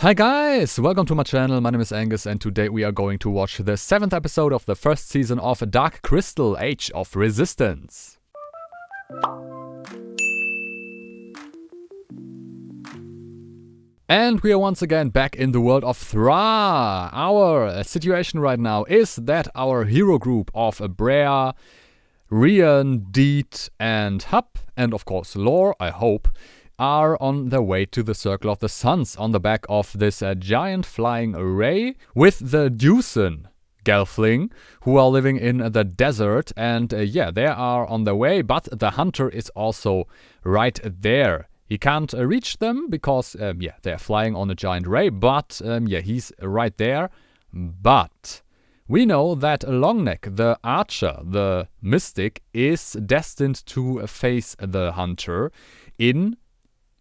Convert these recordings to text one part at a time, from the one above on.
Hi guys, welcome to my channel. My name is Angus and today we are going to watch the 7th episode of the first season of Dark Crystal: Age of Resistance. And we are once again back in the world of Thra. Our situation right now is that our hero group of Brea, Rian, Deet and Hup, and of course Lore, I hope, are on their way to the Circle of the Suns on the back of this giant flying array with the Deucen Gelfling, who are living in the desert. And they are on their way, but the hunter is also right there. He can't reach them because, they're flying on a giant ray, but he's right there. But we know that Longneck, the archer, the mystic, is destined to face the hunter in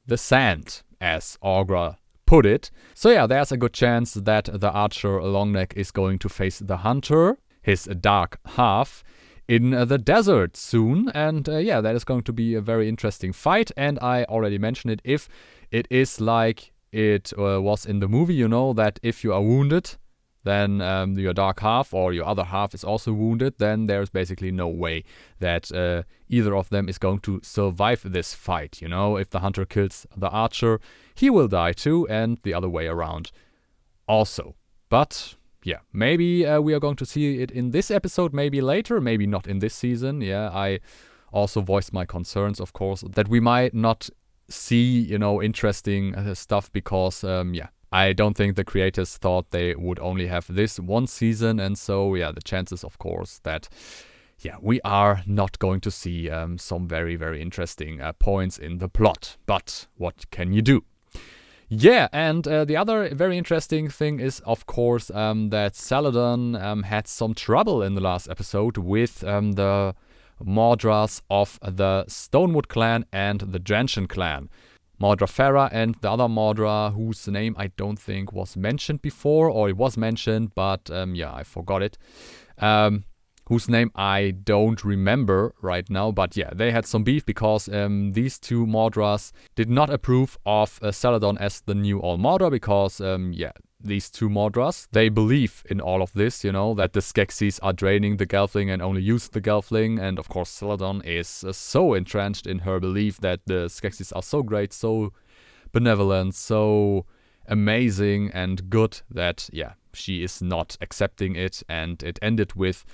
the sand, as Augra put it. So yeah, there's a good chance that the archer Longneck is going to face the hunter, his dark half, in the desert soon. And that is going to be a very interesting fight. And I already mentioned it, if it is like it was in the movie, you know, that if you are wounded, then your dark half or your other half is also wounded, then there's basically no way that either of them is going to survive this fight. You know, if the hunter kills the archer, he will die too, and the other way around also. But yeah, maybe we are going to see it in this episode, maybe later, maybe not in this season. Yeah, I also voiced my concerns, of course, that we might not see, you know, interesting stuff because, I don't think the creators thought they would only have this one season, and so the chances, of course, that we are not going to see some very, very interesting points in the plot. But what can you do? Yeah, and the other very interesting thing is, of course, that Saladin had some trouble in the last episode with the Mordras of the Stonewood clan and the Gentian clan. Mordra Farah and the other Mordra, whose name I don't think was mentioned before, or it was mentioned, but I forgot it. Whose name I don't remember right now, but they had some beef because these two Mordras did not approve of Saladin as the new All Mordra because, these two Mordras, they believe in all of this, you know, that the Skeksis are draining the Gelfling and only use the Gelfling. And of course, Saladin is so entrenched in her belief that the Skeksis are so great, so benevolent, so amazing and good that, she is not accepting it. And it ended with,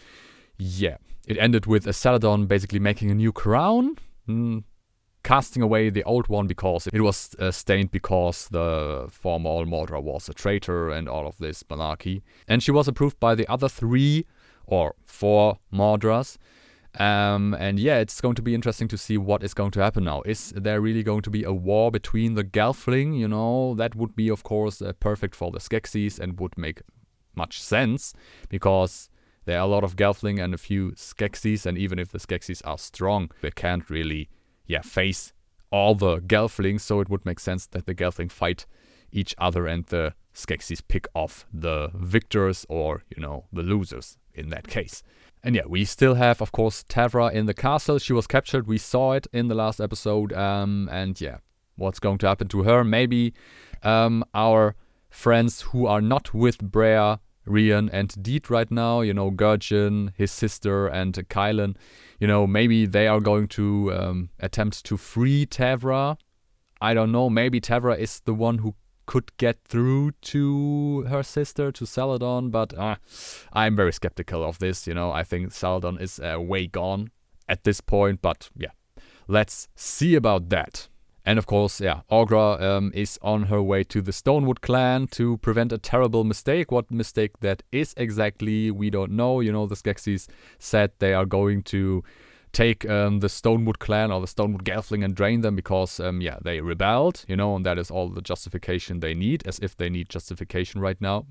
Saladin basically making a new crown, casting away the old one because it was stained because the former All Mordra was a traitor and all of this malarkey. And she was approved by the other 3 or 4 Mordras. It's going to be interesting to see what is going to happen now. Is there really going to be a war between the Gelfling? You know, that would be, of course, perfect for the Skeksis and would make much sense because there are a lot of Gelfling and a few Skeksis, and even if the Skeksis are strong, they can't really face all the Gelflings, so it would make sense that the Gelfling fight each other and the Skeksis pick off the victors or, you know, the losers in that case. And we still have, of course, Tavra in the castle. She was captured. We saw it in the last episode. What's going to happen to her? Maybe our friends who are not with Brea, Rian and Deet right now, you know, Gurjin, his sister, and Kylan, you know, maybe they are going to attempt to free Tavra. I don't know, maybe Tavra is the one who could get through to her sister, to Saladin, but I'm very skeptical of this, you know. I think Saladin is way gone at this point, but let's see about that. And of course, Augra is on her way to the Stonewood clan to prevent a terrible mistake. What mistake that is exactly, we don't know. You know, the Skeksis said they are going to take the Stonewood clan or the Stonewood Gelfling and drain them because, they rebelled, you know, and that is all the justification they need, as if they need justification right now.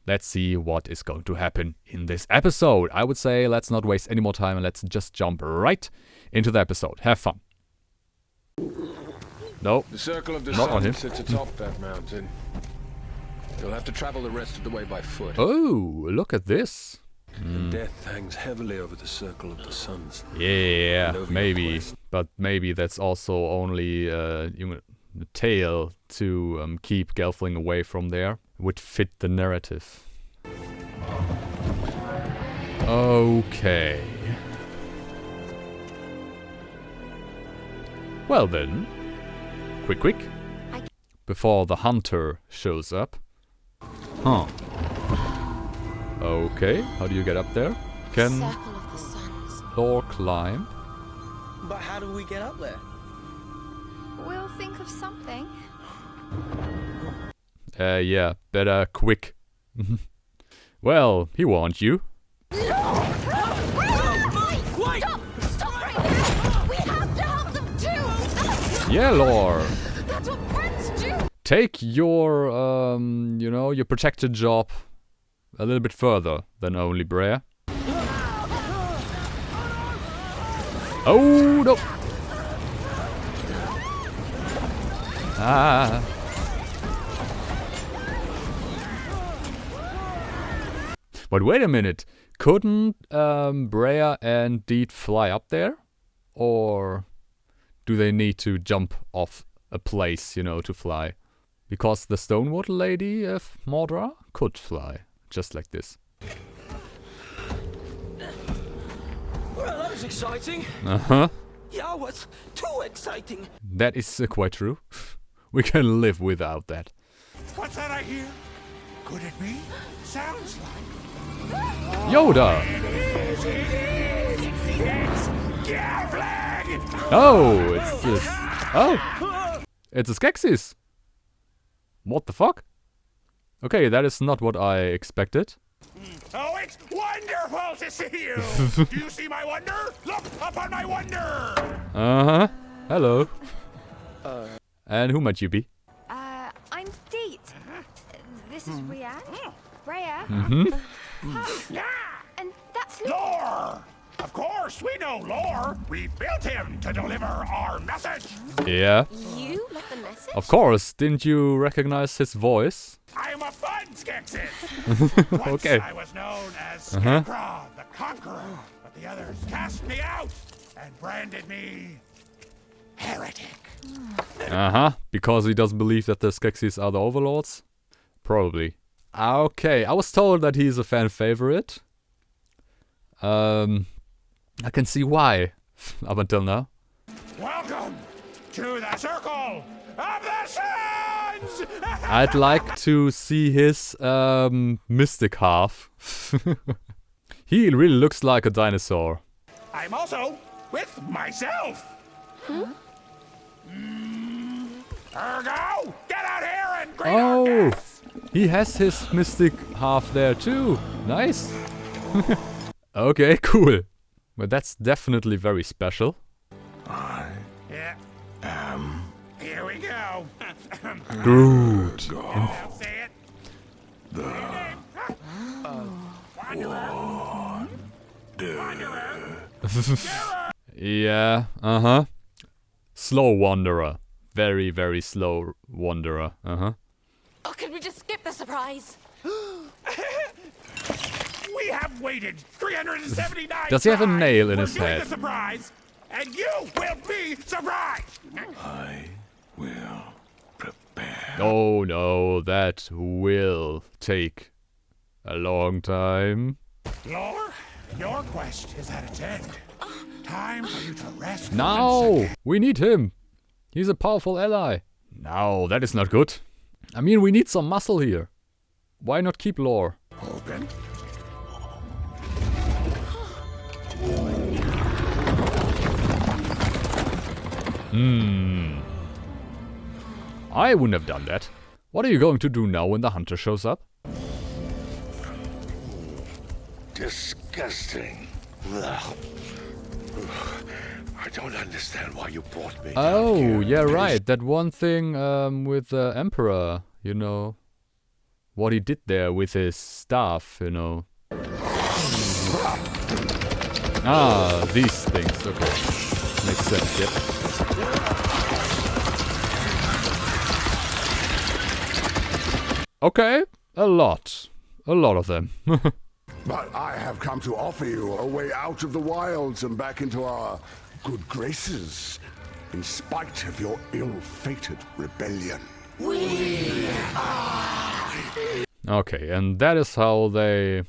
Let's see what is going to happen in this episode. I would say let's not waste any more time and let's just jump right into the episode. Have fun. No, the Circle of the not on him. Sun sits atop that mountain. You'll have to travel the rest of the way by foot. Oh, look at this. And death hangs heavily over the Circle of the Suns. Yeah, maybe. But maybe that's also only tail to keep Gelfling away from there. Would fit the narrative. Okay. Well then, quick, before the hunter shows up. Huh. Okay, how do you get up there? Can Circle of the Suns. Lore climb? But how do we get up there? We'll think of something. Yeah, better quick. Well, he warned you. Stop right there! We have to help them too! Yeah, Lore. That's what friends do! Take your, you know, your protected job a little bit further than only Brer. Oh, no! Ah. But wait a minute. Couldn't Brea and Deed fly up there? Or do they need to jump off a place, you know, to fly? Because the Stonewater Lady of Mordra could fly, just like this. Well, that was exciting. Uh-huh. Yeah, what's too exciting? That is quite true. We can live without that. What's that I hear? Could it be? Sounds like Yoda! it's Gelfling! Oh, it's this. Oh! It's a Skeksis! What the fuck? Okay, that is not what I expected. Oh, it's wonderful to see you! Do you see my wonder? Look upon my wonder! Uh-huh. Hello. And who might you be? I'm Deet. This is Rianne. Brea. Yeah! And that's Lore! Of course, we know Lore. We built him to deliver our message. Yeah. You left the message? Of course, didn't you recognize his voice? I'm a fun Skeksis. Once Okay. I was known as Scarecrow, the Conqueror, but the others cast me out and branded me heretic. Uh-huh. Because he doesn't believe that the Skeksis are the overlords? Probably. Okay, I was told that he's a fan favorite. I can see why, up until now. Welcome to the Circle of the Suns! I'd like to see his mystic half. He really looks like a dinosaur. I'm also with myself. Ergo, get out here and greet our Oh, guests. he has his mystic half there too. Nice. Okay, cool. Well, that's definitely very special. Yeah. Here we go. Groot. I'll say it. Wanderer. Yeah, uh-huh. Slow wanderer. Very, very slow wanderer. Uh-huh. Oh, could we just skip the surprise? We have waited 379 Does he have a times nail in for his doing head? the surprise, and you will be surprised. Will prepare. Oh no, that will take a long time. Lore, your quest is at its end. Time for you to rest. No, we need him. He's a powerful ally. No, that is not good. I mean, we need some muscle here. Why not keep Lore? Open. I wouldn't have done that. What are you going to do now when the hunter shows up? Disgusting. Ugh. I don't understand why you brought me. Oh, down here. yeah, It is right. That one thing with the Emperor, you know. What he did there with his staff, you know. Ah, these things. Okay. Makes sense, yep. Okay, a lot. A lot of them. But I have come to offer you a way out of the wilds and back into our good graces. in spite of your ill-fated rebellion. Okay, and that is how they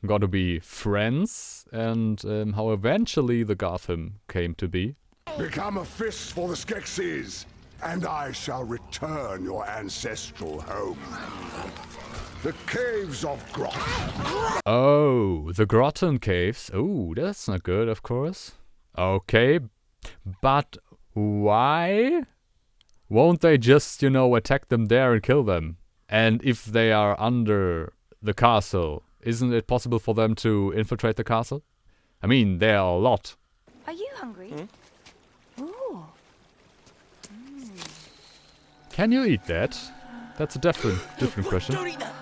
got to be friends, and how eventually the Gotham came to be. Become a fist for the Skeksis, and I shall return your ancestral home. The caves of Grot. Oh, the Groton caves. Oh, that's not good, of course. Okay, but why won't they just, you know, attack them there and kill them? And if they are under the castle, isn't it possible for them to infiltrate the castle? I mean, there are a lot. Are you hungry? Ooh. Can you eat that? That's a different question. Don't eat that!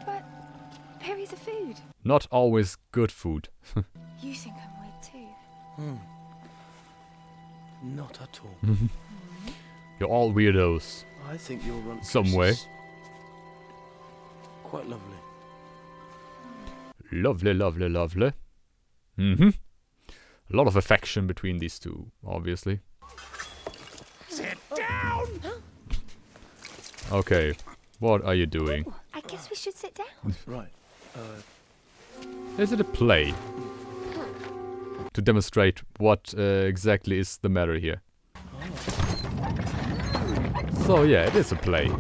But berries are food. Not always good food. You think I'm weird too. Not at all. You're all weirdos. I think your runt Some way. is quite lovely. Lovely, lovely, lovely. Mm-hmm. A lot of affection between these two, obviously. Sit down! Okay, what are you doing? Ooh, I guess we should sit down. Right. Is it a play? To demonstrate what exactly is the matter here. So yeah, it is a play.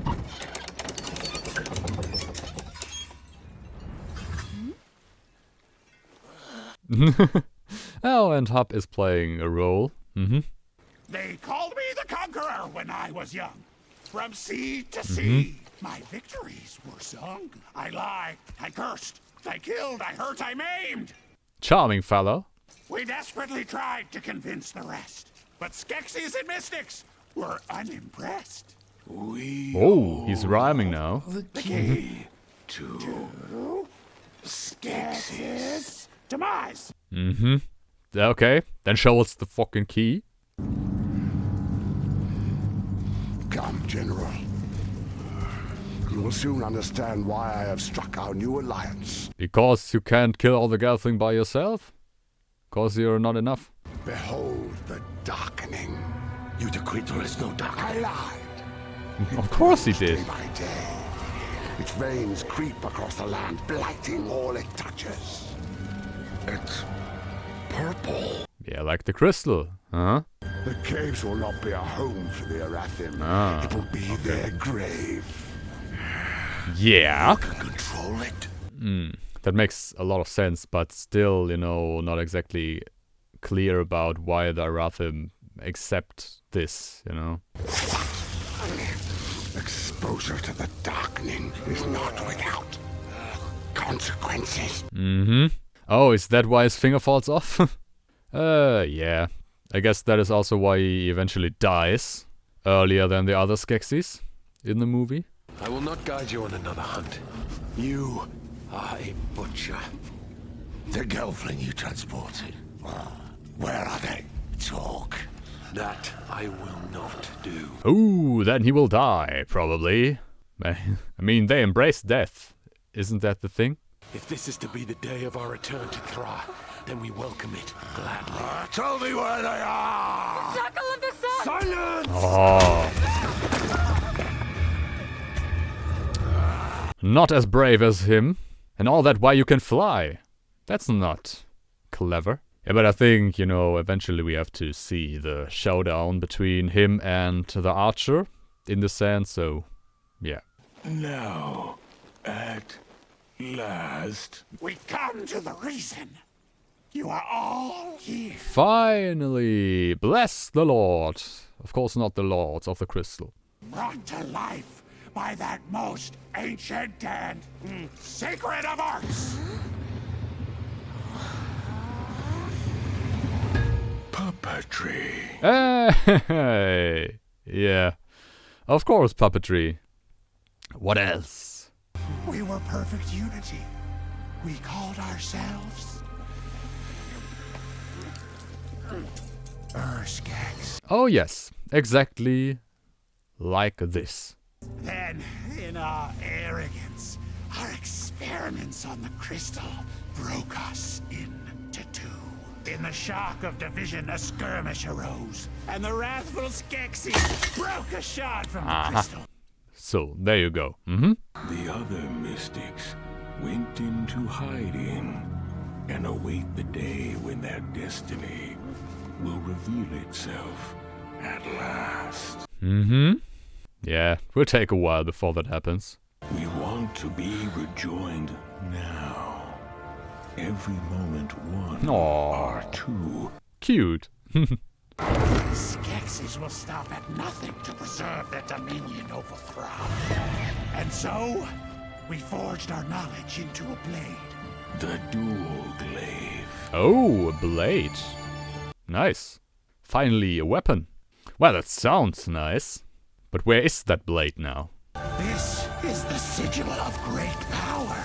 Oh, and Hub is playing a role. Mm-hmm. They called me the Conqueror when I was young. From sea to sea, my victories were sung. I lied, I cursed, I killed, I hurt, I maimed. Charming fellow. We desperately tried to convince the rest, but Skeksis and Mystics were unimpressed. Oh, he's rhyming now. The key to Skeksis' demise. Mm-hmm. Okay, then show us the fucking key. Come, General. You will soon understand why I have struck our new alliance. Because you can't kill all the Gelfling by yourself? Because you're not enough? Behold the darkening. You decreed there is no I darkening. lied. Of course he did. Day by day, its veins creep across the land, blighting all it touches. It's purple. Yeah, like the crystal, huh? The caves will not be a home for the Arathim. Ah, it will be their grave. Yeah. Can control it. That makes a lot of sense, but still, you know, not exactly clear about why the Arathim accept this, you know? Exposure to the darkening is not without consequences. Mm-hmm. Oh, is that why his finger falls off? Yeah. I guess that is also why he eventually dies earlier than the other Skeksis in the movie. I will not guide you on another hunt. You are a butcher. The Gelfling you transported. Where are they? Talk. That I will not do. Ooh, then he will die, probably. I mean, they embrace death. Isn't that the thing? If this is to be the day of our return to Thra, then we welcome it gladly. Tell me where they are! Circle of the sun! Silence! Oh. Not as brave as him. And all that why you can fly. That's not clever. Yeah, but I think, you know, eventually we have to see the showdown between him and the archer in the sand, so yeah. Now, at last, we come to the reason. You are all here. Finally! Bless the Lord! Of course not the Lords of the Crystal. Brought to life by that most ancient and sacred of arts. Puppetry. Hey! Yeah. Of course, puppetry. What else? We were perfect unity. We called ourselves Skeks. Oh yes, exactly like this. Then, in our arrogance, our experiments on the crystal broke us into two. In the shock of division, a skirmish arose, and the wrathful Skeksis broke a shard from the crystal. So, there you go. Mm-hmm. The other mystics went into hiding and await the day when their destiny will reveal itself at last. Mm-hmm. Yeah, will take a while before that happens. We want to be rejoined now. Every moment one Aww. or two. Cute. The Skeksis will stop at nothing to preserve their dominion over Thra. And so, we forged our knowledge into a blade. The dual glaive. Oh, a blade. Nice. Finally, a weapon. Well, that sounds nice. But where is that blade now? This is the sigil of great power.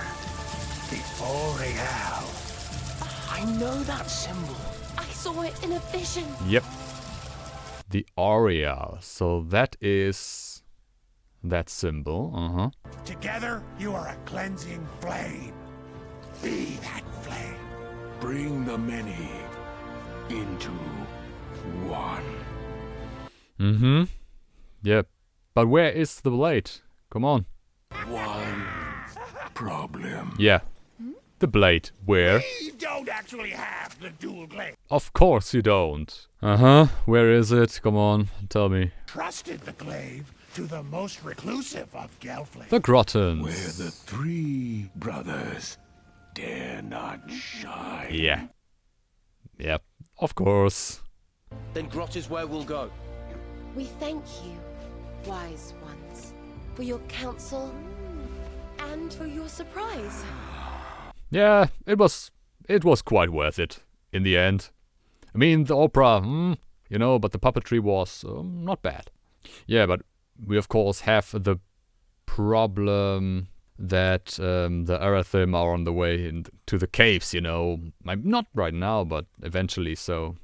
The Oriel. I know that symbol. I saw it in a vision. Yep. The Aureal. So that is that symbol. Uh-huh. Together, you are a cleansing flame. Be that flame. Bring the many into one. Mm-hmm. Yep. But where is the blade? Come on. One problem. Yeah. The blade. Where? We don't actually have the dual glaive. Of course you don't. Uh-huh. Where is it? Come on. Tell me. Trusted the glaive to the most reclusive of Gelfling. The Grottons. Where the three brothers dare not shine. Yeah. Yep. Of course. Then Grot is where we'll go. We thank you, wise ones, for your counsel and for your surprise. Yeah, it was quite worth it in the end. I mean, the opera, you know, but the puppetry was not bad. Yeah, but we of course have the problem that the Arathim are on the way to the caves, you know. Not right now, but eventually, so.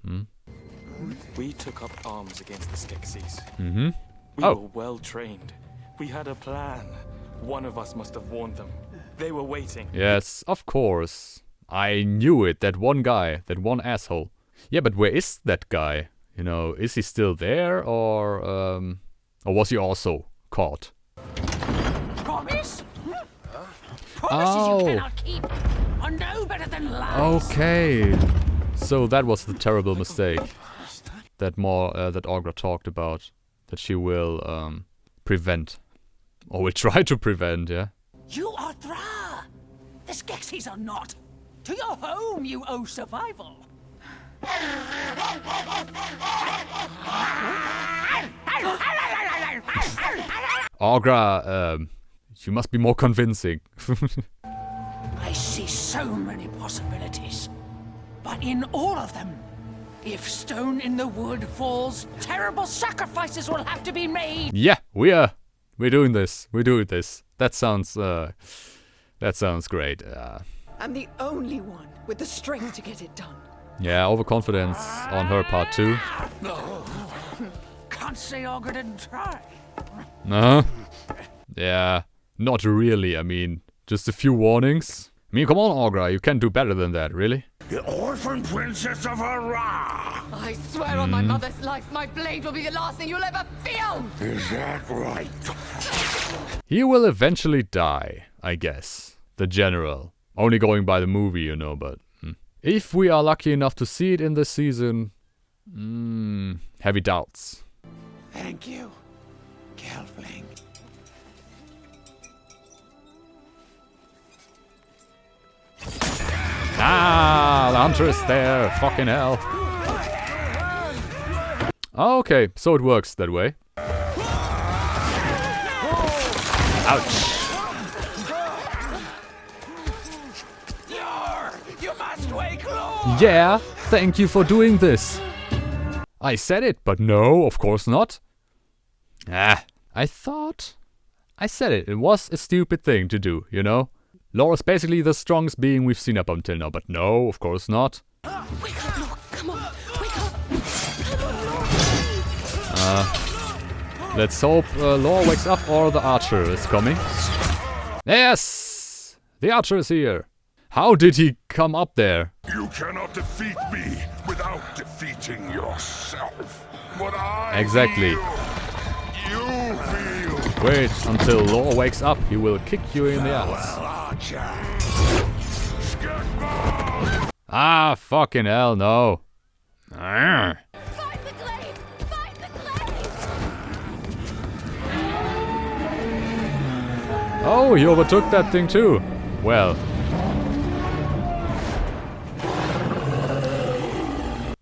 We took up arms against the Skeksis. Mm-hmm. We were well trained. We had a plan. One of us must have warned them. They were waiting. Yes, of course. I knew it, that one guy, that one asshole. Yeah, but where is that guy? You know, is he still there, or was he also caught? Promise? Promises you cannot keep. Are no better than lies. Okay. So that was the terrible mistake that Orgra talked about, that she will prevent, or will try to prevent, yeah? You are Thra. The Skeksis are not. To your home you owe survival. Orgra, you must be more convincing. I see so many possibilities. But in all of them, if stone in the wood falls, terrible sacrifices will have to be made. Yeah, we're doing this. We're doing this. That sounds great. I'm the only one with the strength to get it done. Yeah, overconfidence on her part too. Can't say Orga didn't try. Yeah, not really. I mean, just a few warnings. I mean, come on, Orgra, you can do better than that, really? The orphan princess of Ara! I swear on my mother's life, my blade will be the last thing you'll ever feel! Is that right? He will eventually die, I guess. The general. Only going by the movie, you know, but... If we are lucky enough to see it in this season... heavy doubts. Thank you, Gelfling. Ah, the hunter is there. Fucking hell. Okay, so it works that way. Ouch. You must wake Lord! Yeah, thank you for doing this. I said it, but no, of course not. I thought I said it. It was a stupid thing to do, you know? Laura's basically the strongest being we've seen up until now, but no, of course not. Wake up, Lord. Come on. Wake up. Let's hope Laura wakes up or the archer is coming. Yes! The archer is here. How did he come up there? You cannot defeat me without defeating yourself. What I Exactly. feel, you feel. Wait until Law wakes up. He will kick you in the ass. Archer. Ah, fucking hell, no. Arrgh. Find the glaive! Find the glaive! Oh, he overtook that thing too. Well.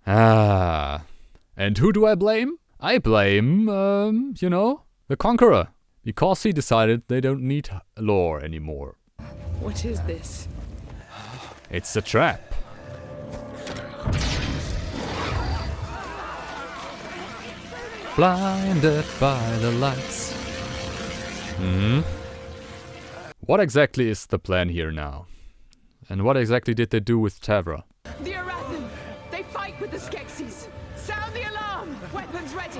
Ah. And who do I blame? I blame, you know, the Conqueror. Because he decided they don't need lore anymore. What is this? It's a trap. Blinded by the lights. What exactly is the plan here now? And what exactly did they do with Tavra? The Arathim! They fight with the Skeksis! Sound the alarm! Weapons ready!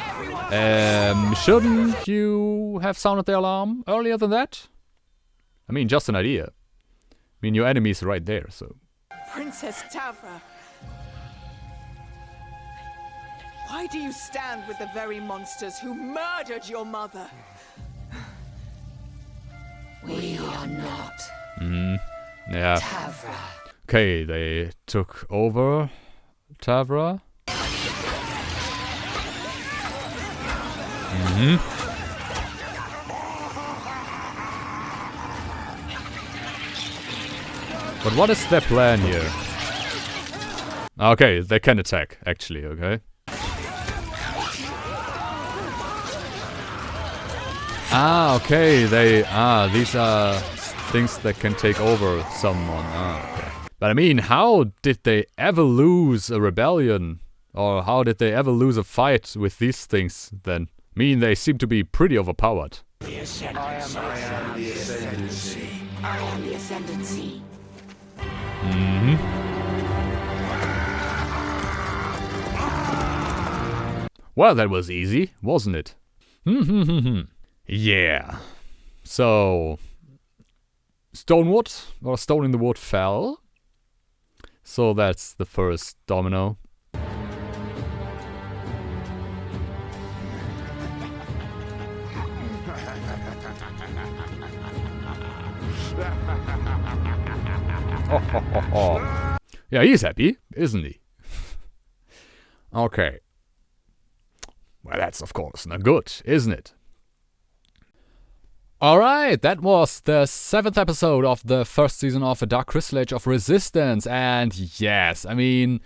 Everyone! Shouldn't you have sounded the alarm earlier than that? I mean, just an idea. I mean, your enemy's right there, so... Princess Tavra! Why do you stand with the very monsters who murdered your mother? We are not Yeah. Tavra. Okay, they took over Tavra. But what is their plan here? Okay, they can attack, actually, okay? Ah, okay, these are things that can take over someone. Ah, okay. But I mean, how did they ever lose a rebellion? Or how did they ever lose a fight with these things then? I mean, they seem to be pretty overpowered. I am the Ascendancy. Well, that was easy, wasn't it? Yeah. So, Stonewood, or Stone in the Wood fell. So that's the first domino. Yeah, he's happy, isn't he? Okay. Well, that's of course not good, isn't it? Alright, that was the 7th episode of the first season of A Dark Crystal Age of Resistance. And yes, I mean,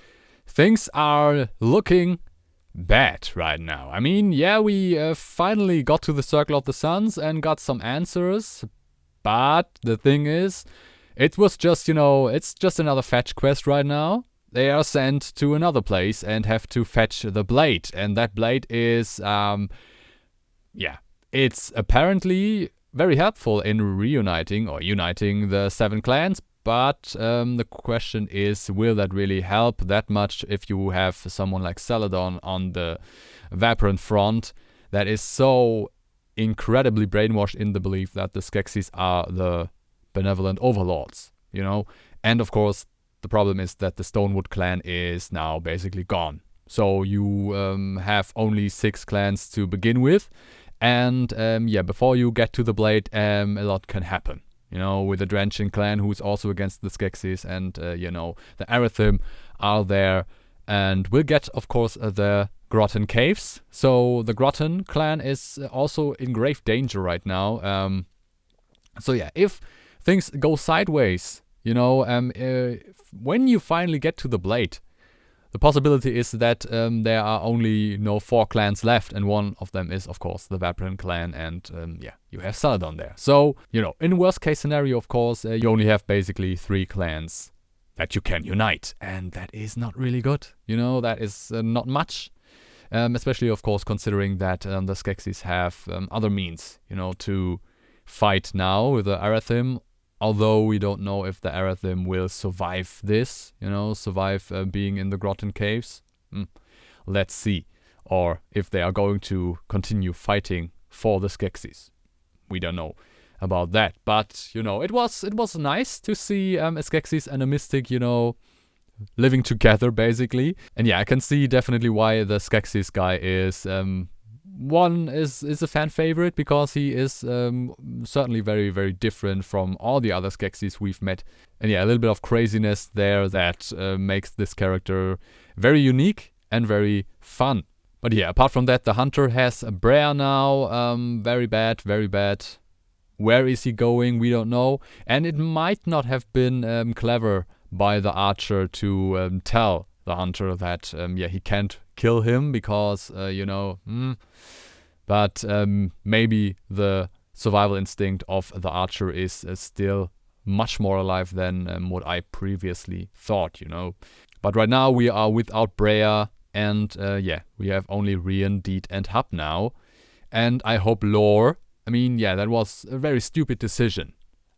things are looking bad right now. I mean, yeah, we finally got to the Circle of the Suns and got some answers. But the thing is, it was just, you know, it's just another fetch quest right now. They are sent to another place and have to fetch the blade. And that blade is, yeah, it's apparently very helpful in reuniting or uniting the 7 clans. But the question is, will that really help that much if you have someone like Celadon on the Vaporan front that is so incredibly brainwashed in the belief that the Skeksis are the benevolent overlords, you know? And of course, the problem is that the Stonewood clan is now basically gone. So you have only 6 clans to begin with. And yeah, before you get to the blade, a lot can happen. You know, with the Drenching clan, who's also against the Skeksis, and, you know, the Arathim are there. And we'll get, of course, the Grotton Caves. So the Grotton clan is also in grave danger right now. So yeah, if things go sideways, you know, when you finally get to the blade, the possibility is that there are only 4 clans left, and one of them is, of course, the Vaporan clan, and yeah, you have Celadon there. So, you know, in worst case scenario, of course, you only have basically 3 clans that you can unite, and that is not really good. You know, that is not much, especially, of course, considering that the Skeksis have other means, you know, to fight now with the Arathim. Although we don't know if the Arathim will survive this, you know, survive being in the Grotton Caves. Let's see. Or if they are going to continue fighting for the Skeksis. We don't know. about that. But, you know, it was nice to see a Skeksis and a Mystic, you know, living together, basically. And yeah, I can see definitely why the Skeksis guy is... one is a fan favorite, because he is certainly very, very different from all the other Skeksis we've met. And yeah, a little bit of craziness there that makes this character very unique and very fun. But yeah, apart from that, the Hunter has a Brer now. Very bad, very bad. Where is he going? We don't know. And it might not have been clever by the Archer to tell the Hunter that, yeah, he can't kill him because, you know, but maybe the survival instinct of the Archer is still much more alive than what I previously thought, you know. But right now we are without Brer, and yeah, we have only Rian, Deed, and Hub now. And I hope Lore, I mean, yeah, that was a very stupid decision.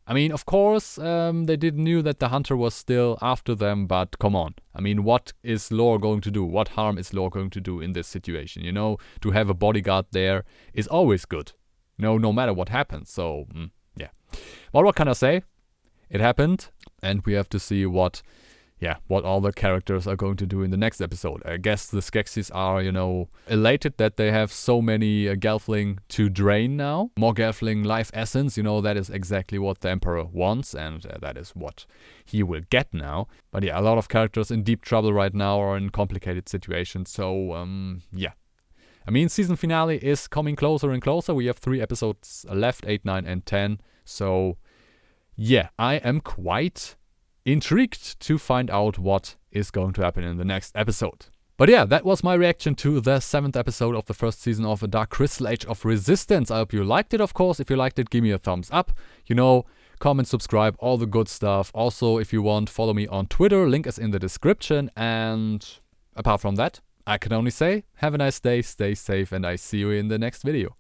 I mean, of course, they knew that the Hunter was still after them, but come on. I mean, what is Lore going to do? What harm is Lore going to do in this situation? You know, to have a bodyguard there is always good. You know, no matter what happens. So, yeah. Well, what can I say? It happened, and we have to see what all the characters are going to do in the next episode. I guess the Skeksis are, you know, elated that they have so many Gelfling to drain now. More Gelfling life essence, you know, that is exactly what the Emperor wants, and that is what he will get now. But yeah, a lot of characters in deep trouble right now or in complicated situations, so yeah. I mean, season finale is coming closer and closer. We have 3 episodes left, 8, 9, and 10. So yeah, I am quite intrigued to find out what is going to happen in the next episode. But yeah, that was my reaction to the 7th episode of the first season of A Dark Crystal Age of Resistance. I hope you liked it, of course. If you liked it, give me a thumbs up. You know, comment, subscribe, all the good stuff. Also, if you want, follow me on Twitter. Link is in the description. And apart from that, I can only say, have a nice day, stay safe, and I see you in the next video.